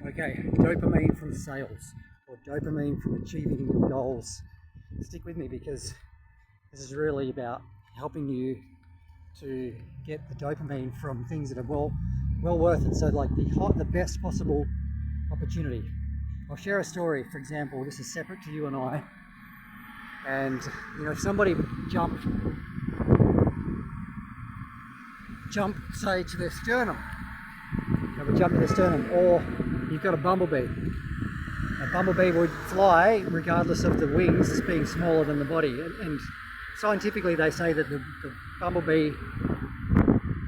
Okay, dopamine from sales or dopamine from achieving your goals. Stick with me because this is really about helping you to get the dopamine from things that are well worth it. So like the best possible opportunity. I'll share a story. For example, this is separate to you and I. And if somebody jumped say to their sternum, jump to their sternum, or you've got a bumblebee. A bumblebee would fly regardless of the wings being smaller than the body. And scientifically they say that the bumblebee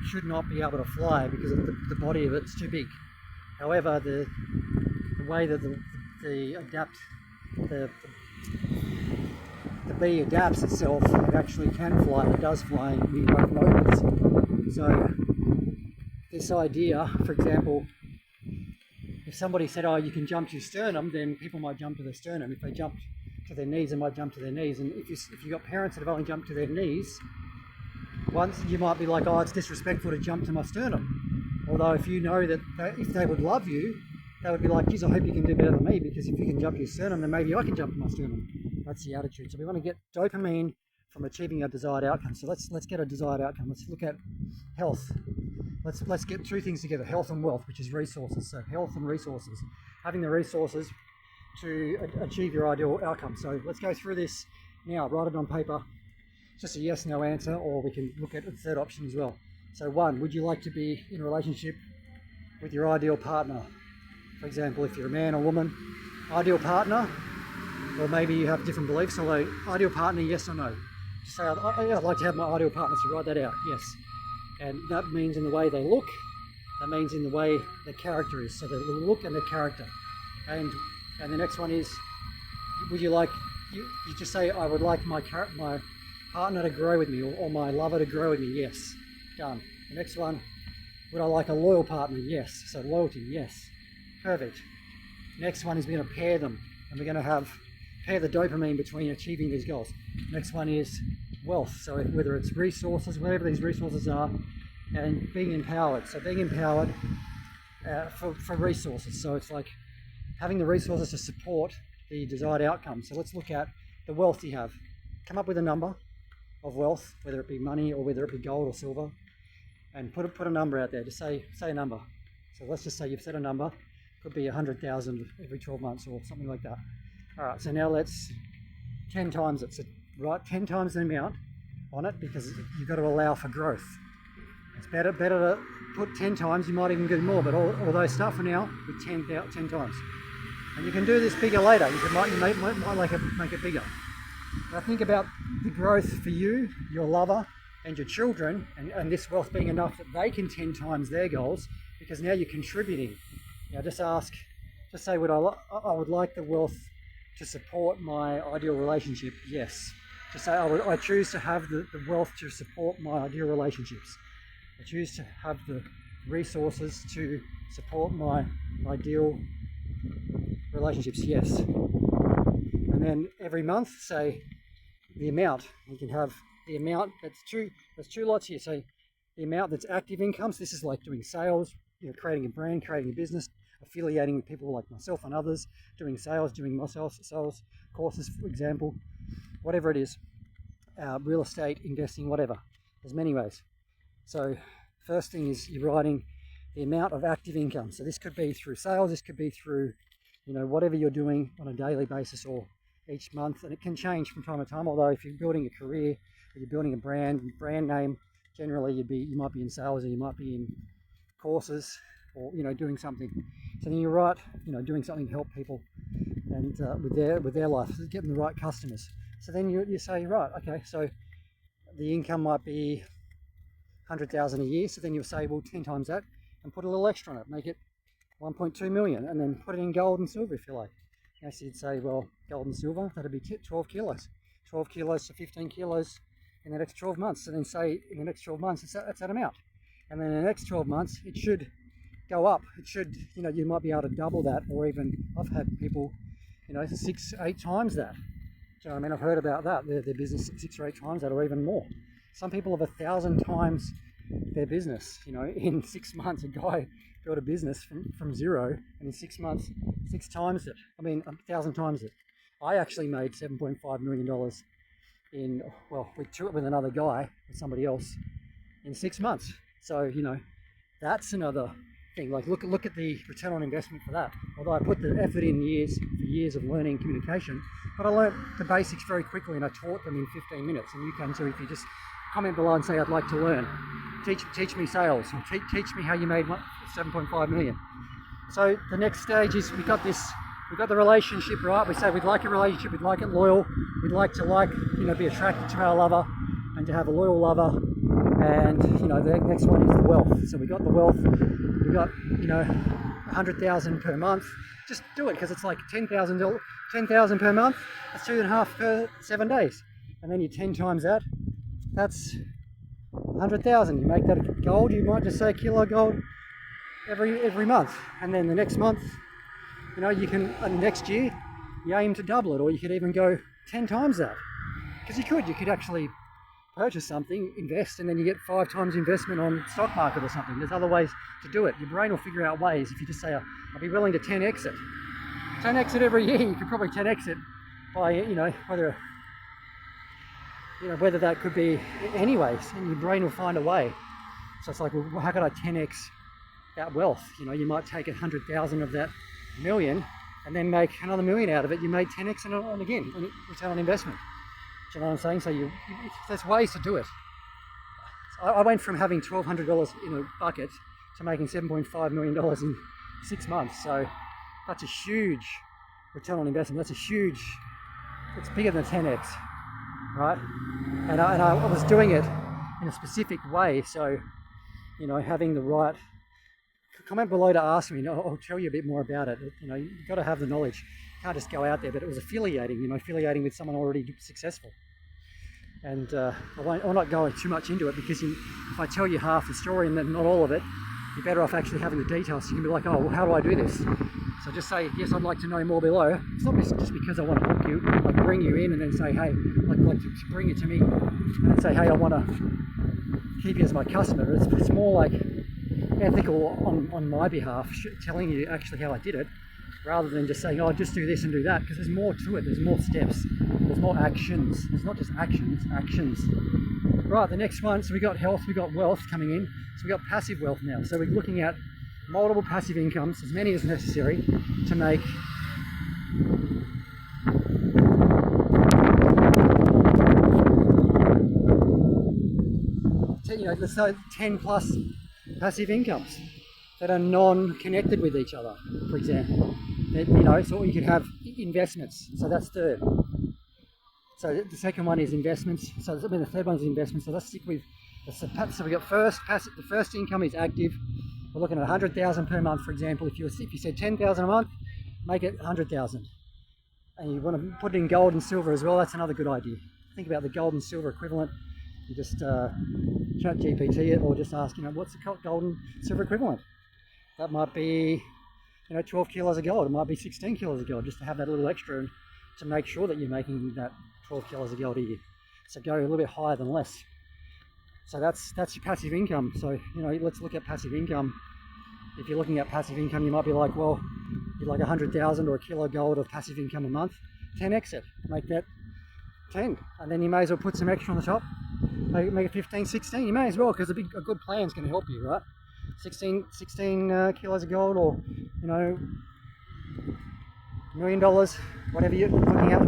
should not be able to fly because of the body of it's too big. However, the way that the bee adapts itself, it actually can fly. It does fly, and we both know this. So this idea, for example, if somebody said, oh, you can jump to your sternum, then people might jump to their sternum. If they jumped to their knees, they might jump to their knees. And if you've got parents that have only jumped to their knees, once you might be like, oh, it's disrespectful to jump to my sternum. Although if you know that if they would love you, they would be like, geez, I hope you can do better than me, because if you can jump to your sternum, then maybe I can jump to my sternum. That's the attitude. So we want to get dopamine from achieving a desired outcome. So let's get a desired outcome. Let's look at health. Let's get two things together, health and wealth, which is resources. So health and resources, having the resources to achieve your ideal outcome. So let's go through this now, write it on paper. It's just a yes, no answer, or we can look at a third option as well. So 1, would you like to be in a relationship with your ideal partner? For example, if you're a man or woman, ideal partner, or maybe you have different beliefs, although ideal partner, yes or no? Just say, I'd like to have my ideal partner, so write that out, yes. And that means in the way they look, that means in the way the character is, so the look and the character. And the next one is, would you like, you just say, I would like my partner to grow with me, or my lover to grow with me, yes, done. The next one, would I like a loyal partner, yes, so loyalty, yes, perfect. Next one is we're going to pair them, and we're going to pair the dopamine between achieving these goals. Next one is wealth, so whether it's resources, whatever these resources are, and being empowered. So being empowered for resources, so it's like having the resources to support the desired outcome. So let's look at the wealth you have. Come up with a number of wealth, whether it be money or whether it be gold or silver, and put a number out there. Just say a number. So let's just say you've set a number. Could be 100,000 every 12 months or something like that. All right, so now let's 10 times it. So write 10 times the amount on it, because you've got to allow for growth. It's better to put 10 times. You might even get more, but although start for now with 10 times. And you can do this bigger later. You might make it bigger. But think about the growth for you, your lover, and your children, and this wealth being enough that they can 10 times their goals, because now you're contributing. Now just say, I would like the wealth to support my ideal relationship, yes. Just say, I choose to have the wealth to support my ideal relationships. I choose to have the resources to support my ideal relationships, yes. And then every month, say the amount. You can have the amount, there's two lots here. So the amount that's active income, so this is like doing sales, creating a brand, creating a business, affiliating with people like myself and others, doing sales courses, for example, whatever it is, real estate, investing, whatever. There's many ways. So first thing is you're writing the amount of active income. So this could be through sales, this could be through, whatever you're doing on a daily basis or each month, and it can change from time to time. Although if you're building a career or you're building a brand name, generally you might be in sales, or you might be in courses, or doing something. So then you write, doing something to help people and with their life, getting the right customers. So then you say, right, okay, so the income might be 100,000 a year. So then you'll say, well, 10 times that, and put a little extra on it, make it 1.2 million, and then put it in gold and silver if you like. So you'd say, well, gold and silver, that'd be 12 kilos. 12 kilos to 15 kilos in the next 12 months. And then say in the next 12 months, that's that amount. And then in the next 12 months, it should go up. It should, you might be able to double that, or even I've had people, 6, 8 times that. So I mean, I've heard about that, their business 6 or 8 times that, or even more. Some people have 1,000 times their business, in 6 months. A guy built a business from zero, and in 6 months, 6 times it. I mean, 1,000 times it. I actually made $7.5 million in, well, with another guy, with somebody else, in 6 months. So, you know, that's another thing. Like, look at the return on investment for that. Although I put the effort in years of learning communication, but I learned the basics very quickly, and I taught them in 15 minutes. And you can too if you just comment below and say, I'd like to learn. Teach me sales, or teach me how you made 7.5 million. So the next stage is we got the relationship right. We say we'd like a relationship, we'd like it loyal, we'd like to be attracted to our lover and to have a loyal lover. And the next one is the wealth. So we got the wealth, we got 100,000 per month. Just do it, because it's like $10,000 per month. That's 2.5 per 7 days, and then you 10 times that. That's 100,000. You make that gold. You might just say a kilo gold every month, and then the next month, you can next year you aim to double it, or you could even go 10 times that, because you could actually purchase something, invest, and then you get 5 times investment on stock market or something. There's other ways to do it. Your brain will figure out ways. If you just say, I'll be willing to 10x it. 10x it every year, you could probably 10x it by, whether that could be anyways, and your brain will find a way. So it's like, well, how could I 10x that wealth? You might take 100,000 of that million and then make another million out of it. You made 10x and again, return on investment. Do you know what I'm saying? So there's ways to do it. So I went from having $1,200 in a bucket to making $7.5 million in 6 months. So that's a huge return on investment. It's bigger than 10x, right? And I was doing it in a specific way. So, having the right, comment below to ask me, I'll tell you a bit more about it. You've got to have the knowledge. You can't just go out there, but it was affiliating with someone already successful. And I'll not go too much into it, because if I tell you half the story and then not all of it, you're better off actually having the details. So you can be like, oh, well, how do I do this? So just say, yes, I'd like to know more below. It's not just because I want to hook you, like bring you in and then say, hey, like to bring you to me and then say, hey, I want to keep you as my customer. It's more like ethical on my behalf, telling you actually how I did it, rather than just saying, oh, just do this and do that, because there's more to it. There's more steps. There's more actions. There's not just actions. Right, the next one, so we got health, we got wealth coming in. So we got passive wealth now. So we're looking at multiple passive incomes, as many as necessary, to make let's say 10 plus passive incomes that are non-connected with each other, for example. So you could have investments. So that's third. So the second one is investments. So the third one is investments. So let's stick with so we got passive. The first income is active. We're looking at 100,000 per month, for example. If you said 10,000 a month, make it 100,000. And you want to put it in gold and silver as well. That's another good idea. Think about the gold and silver equivalent. You just chat GPT it, or just ask, what's the gold and silver equivalent? That might be, 12 kilos of gold. It might be 16 kilos of gold, just to have that little extra and to make sure that you're making that 12 kilos of gold a year. So go a little bit higher than less. So that's your passive income. So, let's look at passive income. If you're looking at passive income, you might be like, well, you'd like 100,000 or a kilo of gold of passive income a month. 10x it, make that 10. And then you may as well put some extra on the top. Make it 15, 16. You may as well, because a good plan is going to help you, right? 16 kilos of gold, or, $1 million, whatever you're looking at.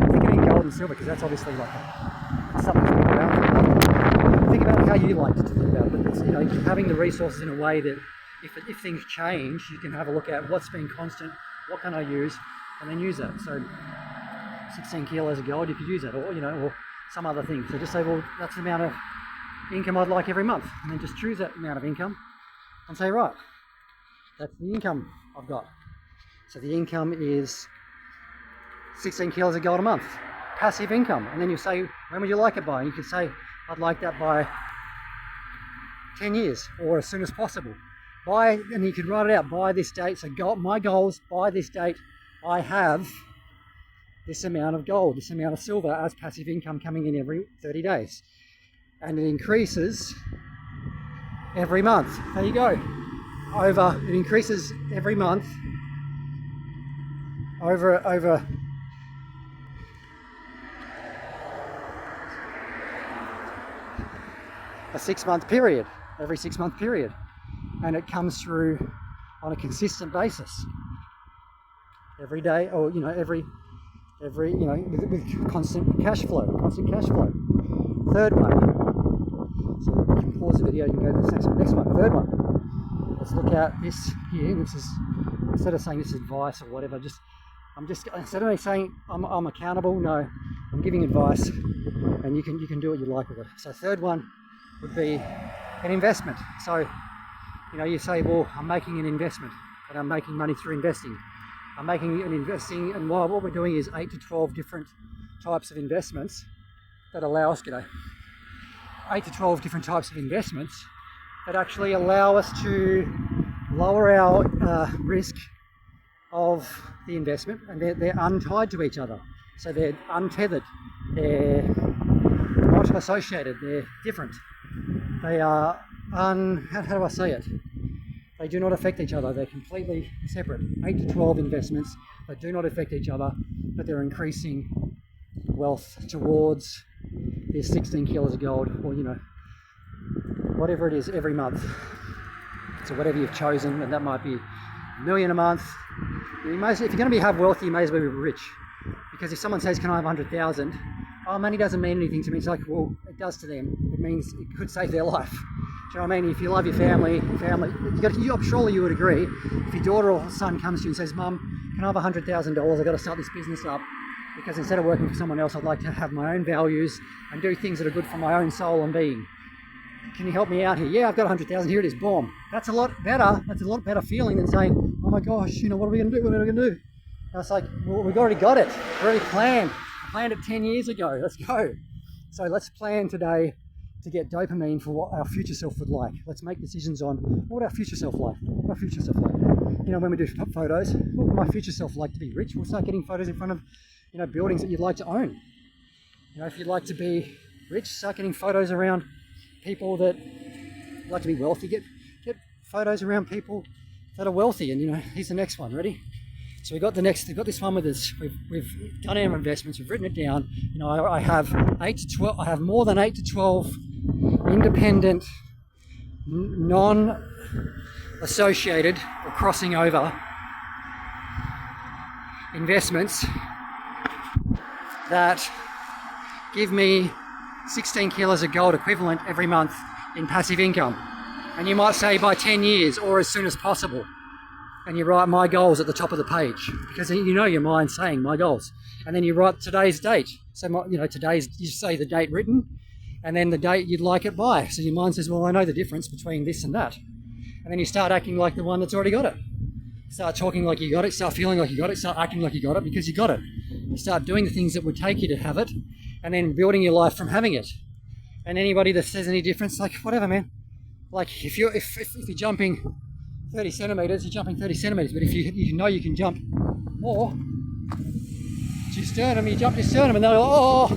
Think of it in gold and silver, because that's obviously like something to think about. Think about how you like to think about it. It's, having the resources in a way that if things change, you can have a look at what's been constant, what can I use, and then use that. So 16 kilos of gold, you could use that, or some other thing. So just say, well, that's the amount of income I'd like every month, and then just choose that amount of income and say, right, that's the income I've got. So the income is 16 kilos of gold a month, passive income. And then you say, when would you like it by? And you could say, I'd like that by 10 years, or as soon as possible. And you could write it out, by this date. So my goals, by this date, I have this amount of gold, this amount of silver as passive income coming in every 30 days. And it increases every month. There you go. it increases every month over a 6-month period, every 6-month period, and it comes through on a consistent basis every day, or every with constant cash flow. Third one. So you can pause the video. You can go to the next one. Third one. Let's look at this here. This is, instead of saying this is advice or whatever, instead of me saying I'm accountable, no, I'm giving advice, and you can do what you like with it. So third one would be an investment. So you say, well, I'm making an investment, and I'm making money through investing. I'm making and investing, and what we're doing is 8 to 12 different types of investments that allow us, 8 to 12 different types of investments that actually allow us to lower our risk of the investment, and they're untied to each other. So they're untethered, they're not associated, they're different. They are how do I say it? They do not affect each other. They're completely separate. 8 to 12 investments that do not affect each other, but they're increasing wealth towards their 16 kilos of gold, or whatever it is, every month. So whatever you've chosen, and that might be $1 million a month. If you're going to have wealthy, you may as well be rich. Because if someone says, can I have 100,000? Oh, money doesn't mean anything to me. It's like, well, it does to them. It means it could save their life. Do you know what I mean? If you love your family, I'm sure you would agree. If your daughter or son comes to you and says, Mum, can I have $100,000? I've got to start this business up because instead of working for someone else, I'd like to have my own values and do things that are good for my own soul and being. Can you help me out here? Yeah, I've got 100,000. Here it is. Boom. That's a lot better. That's a lot better feeling than saying, oh my gosh, what are we going to do? What are we going to do? And it's like, well, we've already got it. We already planned. I planned it 10 years ago. Let's go. So let's plan today to get dopamine for what our future self would like. Let's make decisions on what our future self like. What our future self like. When we do photos, what would my future self like to be rich? We'll start getting photos in front of, buildings that you'd like to own. If you'd like to be rich, start getting photos around people that like to be wealthy. Get photos around people that are wealthy. And here's the next one. Ready? So we've got this one with us. We've done our investments. We've written it down. I have 8 to 12. I have more than 8 to 12 independent, non-associated or crossing over investments that give me 16 kilos of gold equivalent every month in passive income. And you might say by 10 years or as soon as possible. And you write my goals at the top of the page because your mind's saying my goals. And then you write today's date. So, you say the date written and then the date you'd like it by. So your mind says, well, I know the difference between this and that. And then you start acting like the one that's already got it. Start talking like you got it, start feeling like you got it, start acting like you got it because you got it. You start doing the things that would take you to have it and then building your life from having it. And anybody that says any difference, like, whatever, man. Like, if you're jumping 30 centimeters, you're jumping 30 centimeters. But if you know you can jump more, it's your sternum, you jump your sternum, and they're like,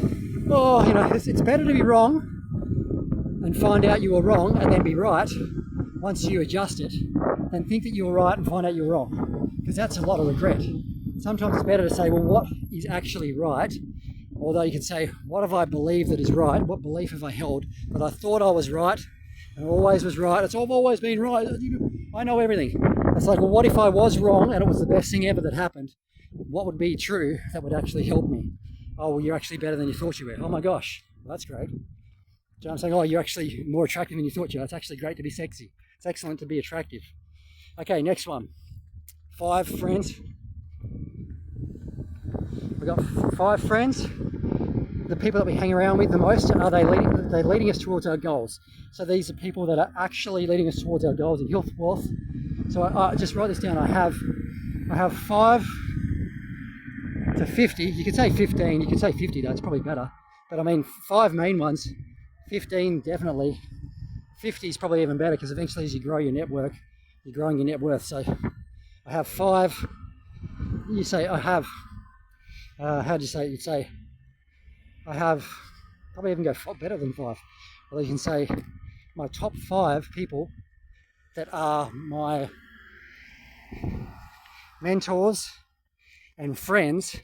it's better to be wrong and find out you were wrong and then be right once you adjust it than think that you were right and find out you're wrong. Because that's a lot of regret. Sometimes it's better to say, well, what is actually right? Although you could say, what have I believed that is right? What belief have I held that I thought I was right and always was right? I've always been right. I know everything. It's like, well, what if I was wrong and it was the best thing ever that happened? What would be true that would actually help me? Oh, well, you're actually better than you thought you were. Oh my gosh, well, that's great. So I'm saying, oh, you're actually more attractive than you thought you were. It's actually great to be sexy. It's excellent to be attractive. Okay, next one. 5 friends. We've got 5 friends. The people that we hang around with the most, are they leading us towards our goals? So these are people that are actually leading us towards our goals in health, wealth. So I just write this down. I have 5 to 50. You could say 15. You could say 50 though. It's probably better. But I mean 5 main ones. 15 definitely. 50 is probably even better because eventually as you grow your network, you're growing your net worth. So I have 5. You say I have. How do you say it? You'd say I have, probably even go better than 5. Or you can say my top 5 people that are my mentors and friends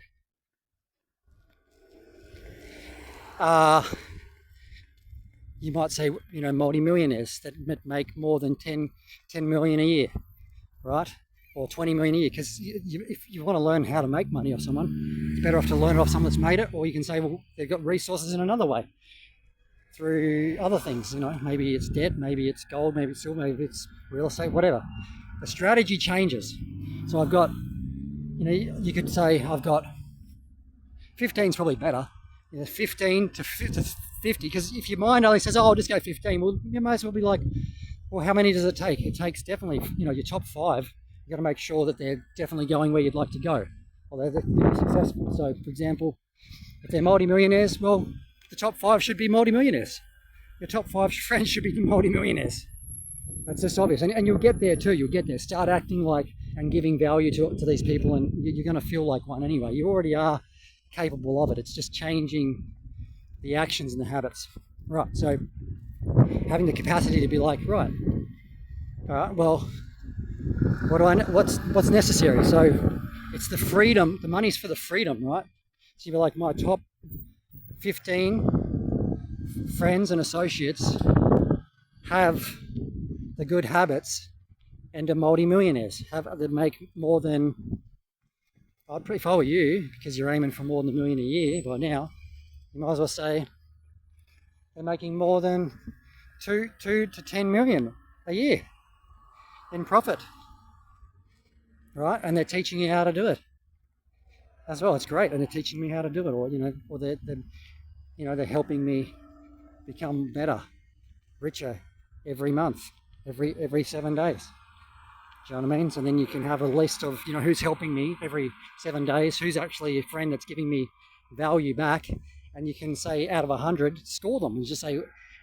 are, you might say, multi-millionaires that make more than 10 million a year, right? Or 20 million a year. Because if you want to learn how to make money off someone, it's better off to learn it off someone that's made it, or you can say, well, they've got resources in another way through other things. Maybe it's debt, maybe it's gold, maybe it's silver, maybe it's real estate, whatever. The strategy changes. So I've got, you could say I've got 15 is probably better. 15 to 50, because if your mind only says, oh, I'll just go 15, well, you may as well be like, well, how many does it take? It takes definitely, your top 5, you've got to make sure that they're definitely going where you'd like to go, or they're successful. So, for example, if they're multi-millionaires, well, the top 5 should be multi-millionaires. Your top 5 friends should be multi-millionaires. That's just obvious. And you'll get there too. You'll get there. Start acting like and giving value to these people, and you're going to feel like one anyway. You already are capable of it. It's just changing the actions and the habits. Right. So having the capacity to be like, right, all right, well, what's necessary? So it's the freedom. The money's for the freedom, right? So you'd be like, my top 15 friends and associates have the good habits and are multi-millionaires. They make more than, if I were you, because you're aiming for more than $1 million a year by now, you might as well say they're making more than 2 to 10 million a year in profit, right? And they're teaching you how to do it as well. It's great, and they're teaching me how to do it, or they're helping me become better, richer every month, every 7 days. Do you know what I mean? So then you can have a list of, who's helping me every 7 days, who's actually a friend that's giving me value back, and you can say out of 100, score them and just say,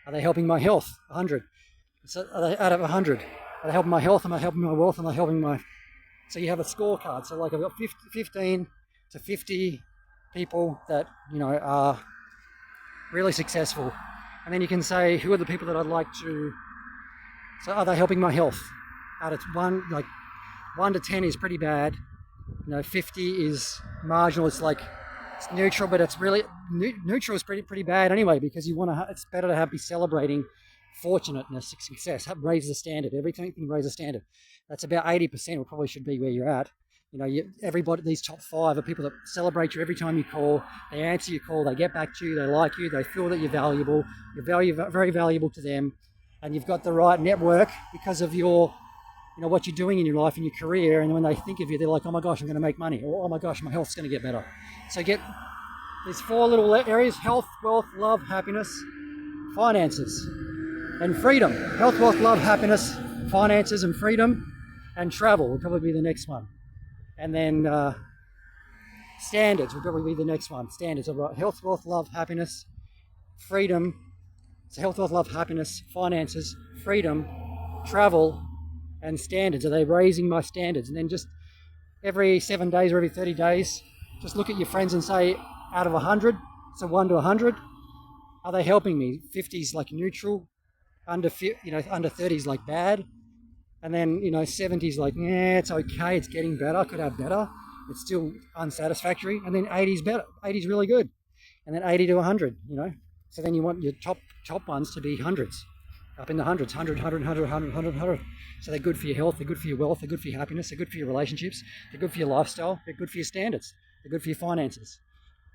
are they helping my health? 100. So are they out of 100? Are they helping my health? Am I helping my wealth? Am I helping my... So you have a scorecard. So like I've got 15 to 50 people that, are really successful. And then you can say, who are the people that I'd like to... So are they helping my health? Out of 1 to 10 is pretty bad. 50 is marginal. It's like, it's neutral, but it's really... Neutral is pretty bad anyway, because you want to... It's better to be celebrating fortunateness, success. Raise the standard. Everything raise the standard. That's about 80%, or probably should be where you're at. Everybody, these top 5 are people that celebrate you every time you call. They answer your call. They get back to you. They like you. They feel that you're valuable. You're very valuable to them. And you've got the right network because of your, what you're doing in your life and your career. And when they think of you, they're like, oh my gosh, I'm going to make money. Or, oh my gosh, my health's going to get better. So get these 4 little areas: health, wealth, love, happiness, finances, and freedom. Health, wealth, love, happiness, finances, and freedom, and travel will probably be the next one. And then standards will probably be the next one. Standards are right. Health, wealth, love, happiness, freedom. So health, wealth, love, happiness, finances, freedom, travel, and standards. Are they raising my standards? And then just every 7 days or every 30 days, just look at your friends and say, out of 100, so 1 to 100, are they helping me? 50 is like neutral, under 30 is like bad. And then, 70 is like, yeah, it's okay, it's getting better, could have better. It's still unsatisfactory. And then 80 is better, 80 is really good. And then 80 to 100, So then you want your top ones to be hundreds, up in the hundreds, 100, 100, 100, 100, 100, 100. So they're good for your health, they're good for your wealth, they're good for your happiness, they're good for your relationships, they're good for your lifestyle, they're good for your standards, they're good for your finances.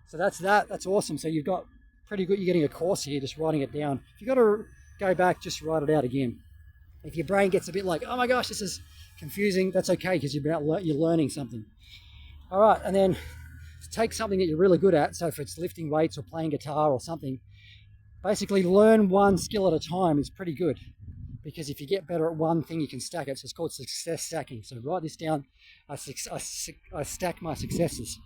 So that's awesome. So you've got pretty good, you're getting a course here, just writing it down. If you've got to go back, just write it out again. If your brain gets a bit like, oh my gosh, this is confusing, that's okay, because you're learning something. All right, and then take something that you're really good at. So if it's lifting weights or playing guitar or something, basically learn one skill at a time is pretty good, because if you get better at one thing, you can stack it. So it's called success stacking. So write this down. I stack my successes,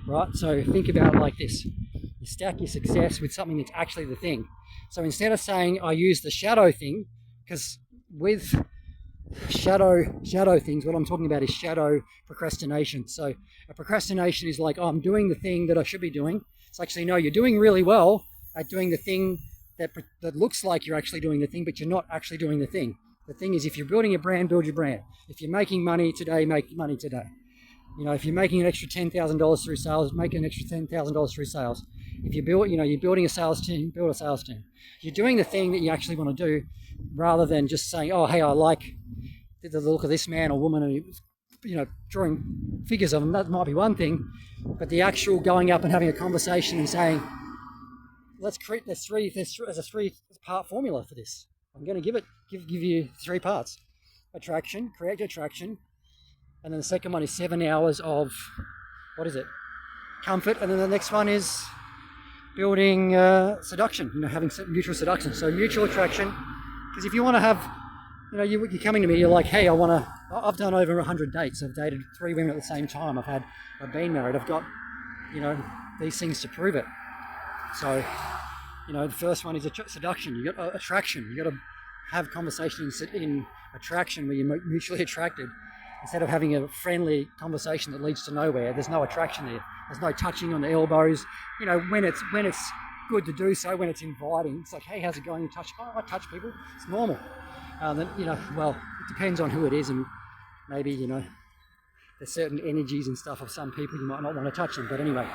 right? So think about it like this. You stack your success with something that's actually the thing. So instead of saying I use the shadow thing, because with shadow things, what I'm talking about is shadow procrastination. So a procrastination is like, oh, I'm doing the thing that I should be doing. It's actually, no, you're doing really well at doing the thing that looks like you're actually doing the thing, but you're not actually doing the thing. The thing is, if you're building a brand, build your brand. If you're making money today, make money today. You know, if you're making an extra $10,000 through sales, make an extra $10,000 through sales. If you build, you know, you're building a sales team, build a sales team. You're doing the thing that you actually want to do, rather than just saying, oh, hey, I like the look of this man or woman, and you know, drawing figures of them. That might be one thing, but the actual going up and having a conversation and saying, let's create there's a 3-part formula for this. I'm going to give you 3 parts: attraction, create attraction, and then the second one is 7 hours of comfort, and then the next one is building seduction. You know, having mutual seduction. So mutual attraction, because if you want to have, you know, you're coming to me, you're like, hey, I've done over 100 dates. I've dated 3 women at the same time. I've been married. I've got, you know, these things to prove it. So, you know, the first one is seduction. You got attraction. You got to have conversation in attraction where you're mutually attracted, instead of having a friendly conversation that leads to nowhere. There's no attraction there. There's no touching on the elbows. You know, when it's good to do so, when it's inviting, it's like, hey, how's it going? You touch? Oh, I touch people. It's normal. Then, you know, well, it depends on who it is, and maybe, you know, there's certain energies and stuff of some people, you might not want to touch them. But anyway,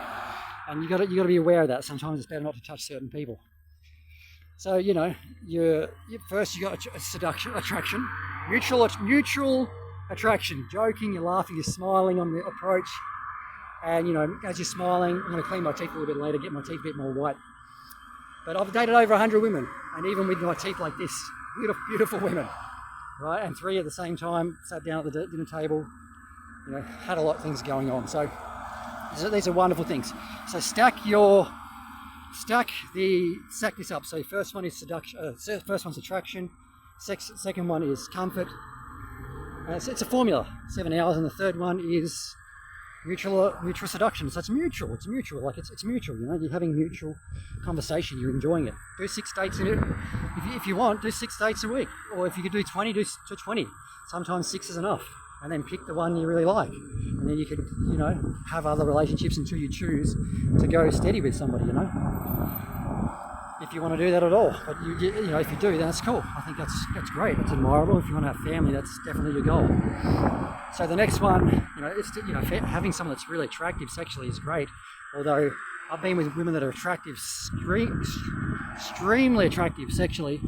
and you got to be aware of that. Sometimes it's better not to touch certain people. So, you know, first you got seduction, attraction, mutual attraction, joking, you're laughing, you're smiling on the approach, and, you know, as you're smiling, I'm going to clean my teeth a little bit later, get my teeth a bit more white. But I've dated over 100 women, and even with my teeth like this, beautiful women, right? And 3 at the same time, sat down at the dinner table, you know, had a lot of things going on. So these are wonderful things. So stack this up. So first one is seduction. First one's attraction. Second one is comfort. It's a formula, 7 hours, and the third one is mutual seduction. So it's mutual. It's mutual. You know, you're having mutual conversation. You're enjoying it. Do 6 dates in it. If you want, do 6 dates a week, or if you could do 20, do 20. Sometimes 6 is enough, and then pick the one you really like, and then you could, you know, have other relationships until you choose to go steady with somebody. You know, if you want to do that at all. But you know, if you do, then that's cool. I think that's great. That's admirable. If you want to have family, that's definitely your goal. So the next one, you know, having someone that's really attractive sexually is great. Although I've been with women that are attractive, extremely attractive sexually.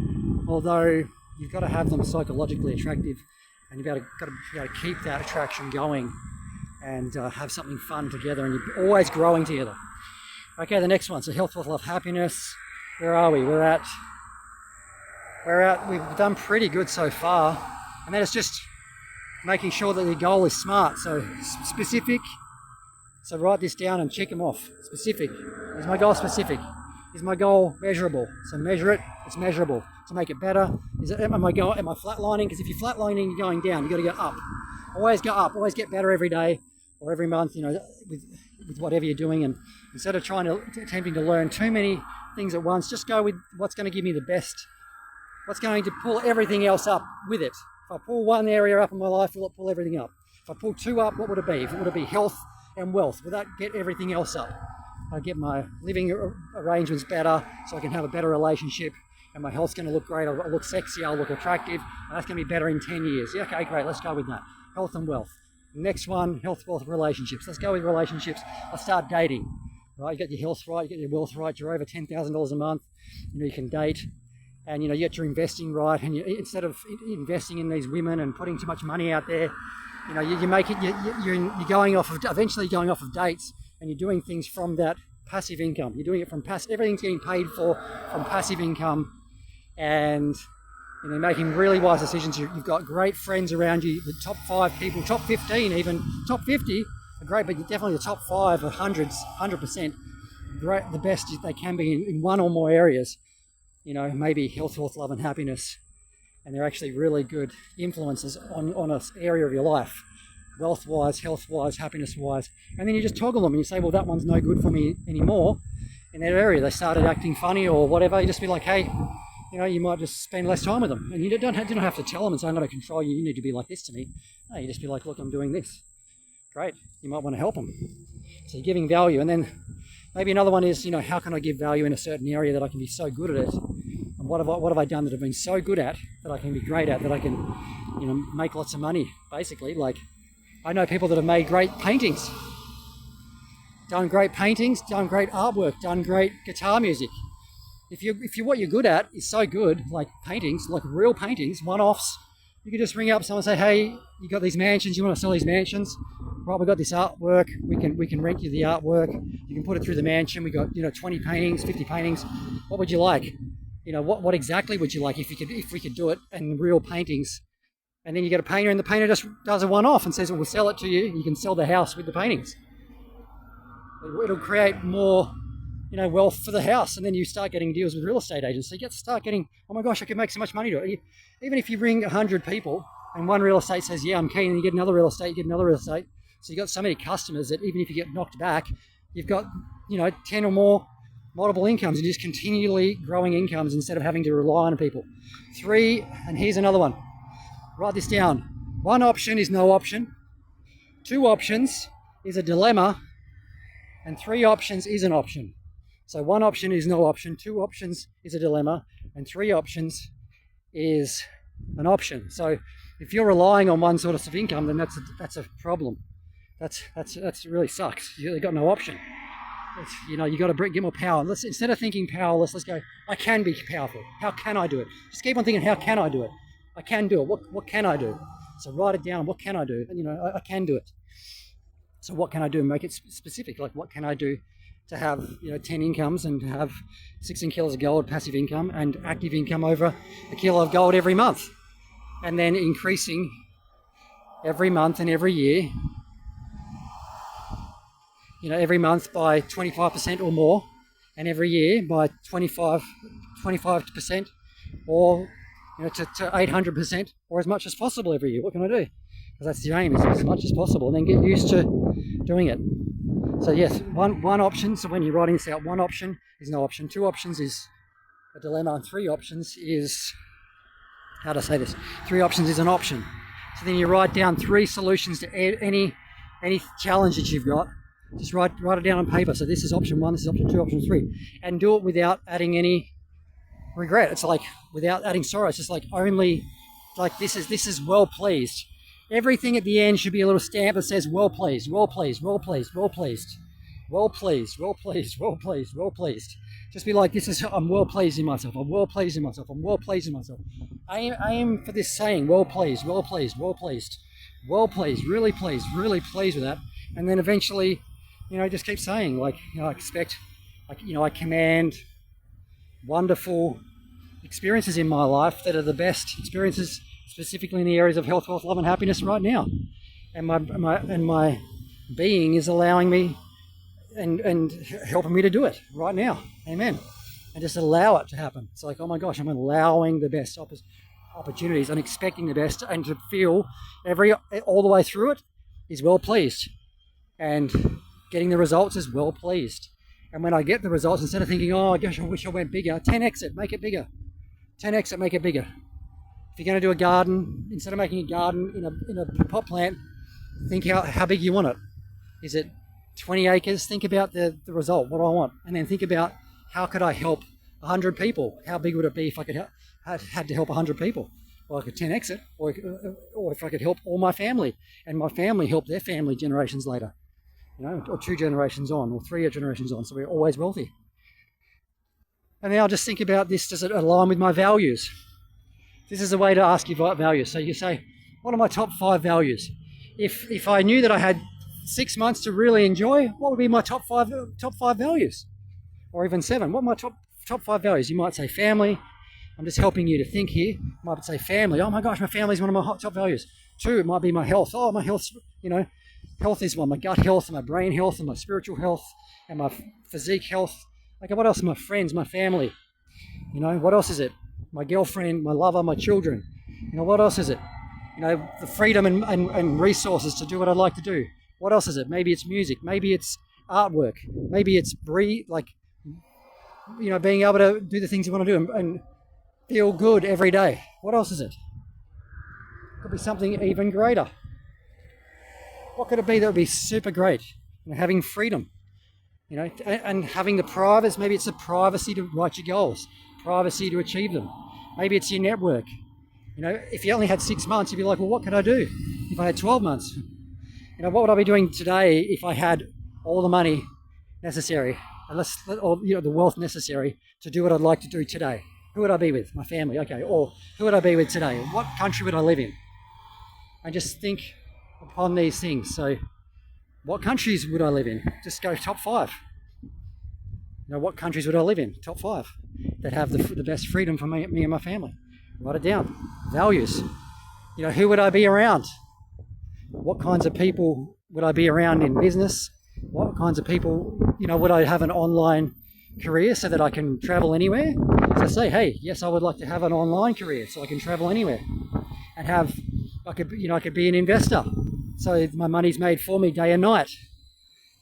Although you've got to have them psychologically attractive, and you've got to keep that attraction going, and have something fun together, and you're always growing together. Okay, the next one. So health, wealth, love, happiness. Where are we? We've done pretty good so far, and then it's just making sure that the goal is smart. So specific. So write this down and check them off. Specific. Is my goal specific? Is my goal measurable? So measure it. It's measurable. To make it better, am I flatlining? Because if you're flatlining, you're going down. You've got to go up. Always go up. Always get better every day or every month. You know, with whatever you're doing, and instead of attempting to learn too many things at once, just go with what's going to give me the best. What's going to pull everything else up with it. If I pull one area up in my life, will it pull everything up? If I pull 2 up, what would it be? Would it be health and wealth? Would that get everything else up? I get my living arrangements better, so I can have a better relationship, and my health's going to look great. I'll look sexy, I'll look attractive, and that's going to be better in 10 years. Yeah, okay, great, let's go with that. Health and wealth. Next one, health, wealth, relationships. Let's go with relationships. I'll start dating. Right, you get your health right, you get your wealth right, you're over $10,000 a month, you know, you can date, and you know, you get your investing right, and instead of investing in these women and putting too much money out there, you know, you're going off of, eventually going off of dates, and you're doing things from that passive income. You're doing it from everything's getting paid for from passive income, and you know, making really wise decisions. You've got great friends around you, the top 5 people, top 15 even, top 50 are great, but definitely the top 5 are 100% great, the best they can be in one or more areas. You know, maybe health, wealth, love, and happiness, and they're actually really good influences on an area of your life, wealth-wise, health-wise, happiness-wise. And then you just toggle them, and you say, well, that one's no good for me anymore in that area. They started acting funny or whatever. You just be like, hey, you know, you might just spend less time with them, and you don't have to tell them and say, I'm going to control you. You need to be like this to me. No, you just be like, look, I'm doing this. Great. You might want to help them. So you're giving value, and then maybe another one is, you know, how can I give value in a certain area that I can be so good at it? I And what have I done that I've been so good at, that I can be great at, that I can, make lots of money, basically. Like, I know people that have made great paintings, done great paintings, done great artwork, done great guitar music. If you what you're good at is so good, like paintings, like real paintings, one-offs, you can just ring up someone and say, hey, you got these mansions, you want to sell these mansions? Right, we got this artwork, we can rent you the artwork, you can put it through the mansion, we got 20 paintings, 50 paintings. What would you like? What exactly would you like if we could do it in real paintings? And then you get a painter, and the painter just does a one-off and says, well, we'll sell it to you, you can sell the house with the paintings. It'll create more wealth for the house, and then you start getting deals with real estate agents. So you start getting, oh my gosh, I could make so much money doing it. Even if you ring 100 people and one real estate says, yeah, I'm keen, and you get another real estate, you get another real estate. So you've got so many customers that even if you get knocked back, you've got 10 or more multiple incomes, and just continually growing incomes instead of having to rely on people. 3, and here's another one. Write this down. 1 option is no option. 2 options is a dilemma, and 3 options is an option. So 1 option is no option, 2 options is a dilemma, and 3 options is an option. So if you're relying on one source of income, then that's a problem. That's really sucks. You've got no option. You got to get more power. Instead of thinking powerless, let's go, I can be powerful. How can I do it? Just keep on thinking, how can I do it? I can do it. What can I do? So write it down. What can I do? And I can do it. So what can I do? Make it specific. Like, what can I do to have 10 incomes and to have 16 kilos of gold passive income and active income over a kilo of gold every month, and then increasing every month and every year, every month by 25% or more, and every year by 25% or to 800%, or as much as possible every year. What can I do? Because that's the aim, is as much as possible, and then get used to doing it. So yes, one option, so when you're writing this out, 1 option is no option, 2 options is a dilemma, and 3 options is, how to say this, 3 options is an option. So then you write down 3 solutions to any challenge that you've got. Just write it down on paper. So this is option 1, this is option 2, option 3. And do it without adding any regret. It's like without adding sorrow. It's just like only, like this is well pleased. Everything at the end should be a little stamp that says well pleased, well pleased, well pleased, well pleased, well pleased, well pleased, well pleased, well pleased. Just be like, I'm well pleased in myself, I'm well pleased in myself, I'm well pleased in myself. Aim for this saying, well pleased, well pleased, well pleased, well pleased, really pleased with that. And then eventually, just keep saying, like, I expect, I command wonderful experiences in my life that are the best experiences, specifically in the areas of health, wealth, love, and happiness right now. And my being is allowing me and helping me to do it right now. Amen. And just allow it to happen. It's like, oh my gosh, I'm allowing the best opportunities and expecting the best, and to feel all the way through it is well pleased. And getting the results is well pleased. And when I get the results, instead of thinking, oh gosh, I wish I went bigger, 10x it, make it bigger. 10x it, make it bigger. If you're going to do a garden, instead of making a garden in a pot plant, think how big you want it. Is it 20 acres? Think about the result, what do I want? And then think about, how could I help 100 people? How big would it be if I could had to help 100 people? Well, I could 10x it, or if I could help all my family, and my family help their family generations later, or 2 generations on, or 3 generations on, so we're always wealthy. And now just think about this, does it align with my values? This is a way to ask your values. So you say, what are my top 5 values? If I knew that I had 6 months to really enjoy, what would be my top five values? Or even 7. What are my top 5 values? You might say family. I'm just helping you to think here. You might say family. Oh my gosh, my family is one of my top values. 2, it might be my health. Oh, my health, health is one. My gut health, and my brain health, and my spiritual health, and my physique health. Okay, what else? My friends, my family. What else is it? My girlfriend, my lover, my children. What else is it? The freedom and resources to do what I'd like to do. What else is it? Maybe it's music. Maybe it's artwork. Maybe it's being able to do the things you want to do and feel good every day. What else is it? Could be something even greater. What could it be that would be super great? Having freedom, and having the privacy. Maybe it's the privacy to write your goals. privacy to achieve them. Maybe it's your network. You know, if you only had 6 months, you'd be like, well, what could I do if I had 12 months? You know, what would I be doing today if I had all the money necessary, or the wealth necessary to do what I'd like to do today? Who would I be with? My family, okay. Or who would I be with today? What country would I live in? And just think upon these things. So, what countries would I live in? Just go top 5. You know, what countries would I live in? Top 5 that have the best freedom for me and my family. Write it down. Values. You know, who would I be around? What kinds of people would I be around in business? What kinds of people, you know, would I have an online career so that I can travel anywhere? So say, hey, yes, I would like to have an online career so I can travel anywhere and I could be an investor. So my money's made for me day and night.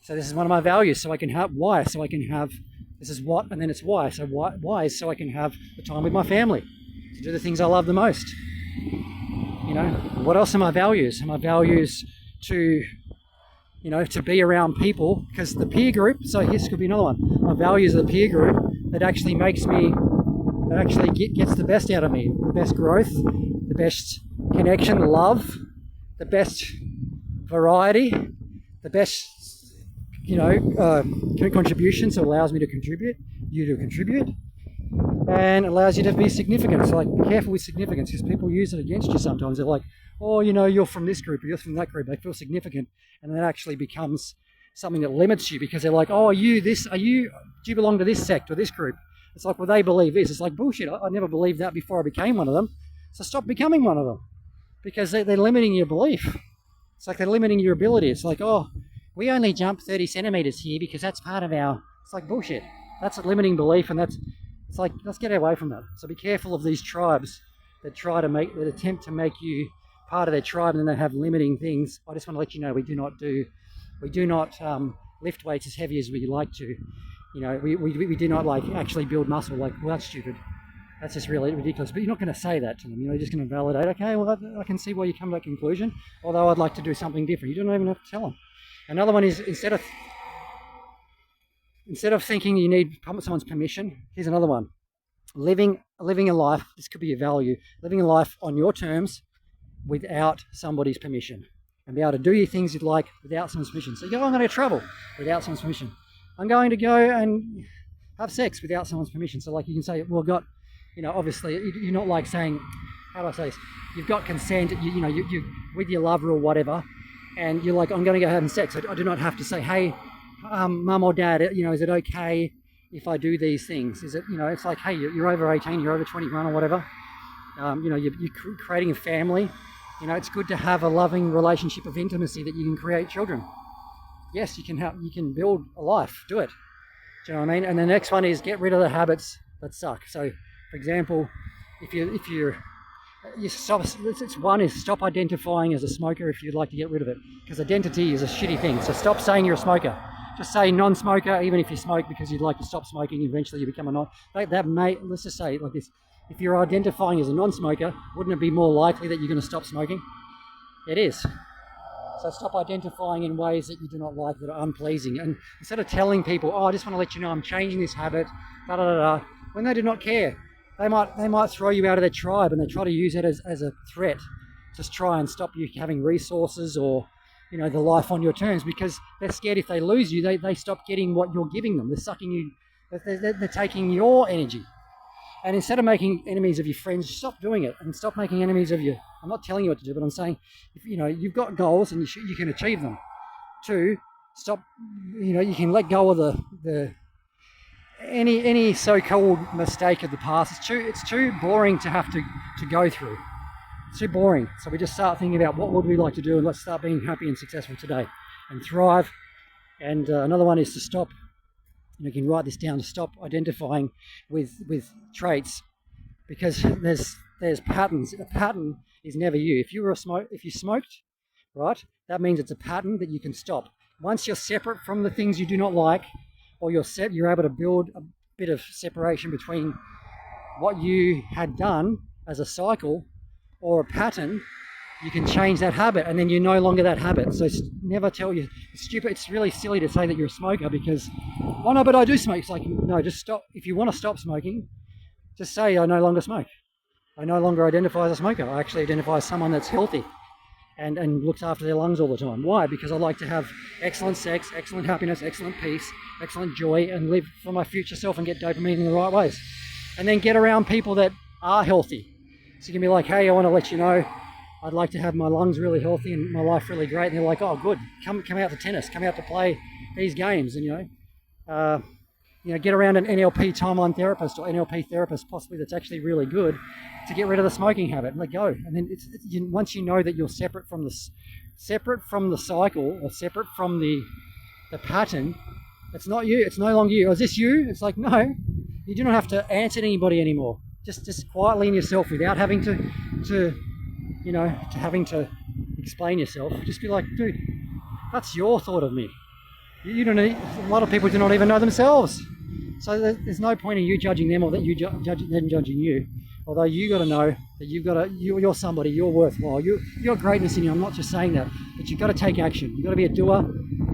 So this is one of my values. So I can have why. So I can have, this is what, and then it's why. So why is so I can have the time with my family to do the things I love the most. You know, what else are my values? Are my values to, you know, to be around people, because the peer group, so this could be another one. My values are the peer group that actually makes me, that actually gets the best out of me, the best growth, the best connection, love, the best variety, the best, you know, contribution, so it allows me to contribute, you to contribute, and allows you to be significant. So like, be careful with significance, because people use it against you sometimes. They're like, oh, you know, you're from this group, or you're from that group. They feel significant, and that actually becomes something that limits you, because they're like, oh, do you belong to this sect or this group? It's like, well, they believe this. It's like, bullshit, I never believed that before I became one of them. So stop becoming one of them, because they're limiting your belief. It's like they're limiting your ability. It's like, oh, we only jump 30 centimeters here because that's part of our, it's like bullshit. That's a limiting belief, and it's like, let's get away from that. So be careful of these tribes that attempt to make you part of their tribe, and then they have limiting things. I just want to let you know, we do not lift weights as heavy as we like to. You know, we do not like actually build muscle. Like, well, that's stupid. That's just really ridiculous. But you're not going to say that to them. You know, you're just going to validate, okay, well, I can see why you come to that conclusion, although I'd like to do something different. You don't even have to tell them. Another one is, instead of thinking you need someone's permission, here's another one. Living a life, this could be a value, living a life on your terms without somebody's permission, and be able to do your things you'd like without someone's permission. So you go, I'm going to travel without someone's permission. I'm going to go and have sex without someone's permission. So like, you can say, well, you know, obviously you're not like saying, how do I say this? You've got consent, you with your lover or whatever, and you're like, I'm going to go having sex. I do not have to say, hey, mum or dad, you know, is it okay if I do these things? Is it, you know, it's like, hey, you're over 18, you're over 21 or whatever. You know, you're creating a family. You know, it's good to have a loving relationship of intimacy that you can create children. Yes, you can build a life. Do it. Do you know what I mean? And the next one is get rid of the habits that suck. So, for example, stop identifying as a smoker if you'd like to get rid of it, because identity is a shitty thing. So stop saying you're a smoker. Just say non-smoker, even if you smoke because you'd like to stop smoking. Eventually, you become a non. Let's just say it like this: if you're identifying as a non-smoker, wouldn't it be more likely that you're going to stop smoking? It is. So stop identifying in ways that you do not like, that are unpleasing. And instead of telling people, oh, I just want to let you know I'm changing this habit, when they do not care, they might throw you out of their tribe, and they try to use it as a threat to try and stop you having resources or, you know, the life on your terms, because they're scared if they lose you, they stop getting what you're giving them. They're sucking you, they're taking your energy. And instead of making enemies of your friends, stop doing it and stop making enemies of you. I'm not telling you what to do, but I'm saying, if you know, you've got goals and you can achieve them. 2, stop, you know, you can let go of any so-called mistake of the past. It's too boring to have to go through. It's too boring. So we just start thinking about what would we like to do, and let's start being happy and successful today and thrive. And another one is to stop, you can write this down, to stop identifying with traits, because there's patterns. A pattern is never you. If you smoked, right, that means it's a pattern that you can stop. Once you're separate from the things you do not like, or you're able to build a bit of separation between what you had done as a cycle or a pattern, you can change that habit, and then you're no longer that habit. So never tell you, it's stupid, it's really silly to say that you're a smoker, because, oh no, but I do smoke. It's like, no, just stop. If you want to stop smoking, Just say, I no longer smoke. I no longer identify as a smoker. I actually identify as someone that's healthy and looks after their lungs all the time. Why? Because I like to have excellent sex, excellent happiness, excellent peace, excellent joy, and live for my future self and get dopamine in the right ways. And then get around people that are healthy. So you can be like, hey, I want to let you know, I'd like to have my lungs really healthy and my life really great. And they're like, oh, good, come out to tennis, come out to play these games. And, get around an NLP timeline therapist or NLP therapist, possibly that's actually really good, to get rid of the smoking habit and let go. And then once you know that you're separate from the cycle or separate from the pattern, it's not you. It's no longer you. Is this you? It's like, no, you do not have to answer to anybody anymore. Just quietly in yourself without having to having to explain yourself. Just be like, dude, that's your thought of me. You don't need, a lot of people do not even know themselves. So there's no point in you judging them or that you them judging you. Although you got to know that you're somebody, you're worthwhile, you're greatness in you. I'm not just saying that, but you've got to take action. You've got to be a doer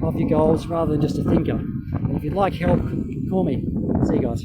of your goals rather than just a thinker. And if you'd like help, call me. See you guys.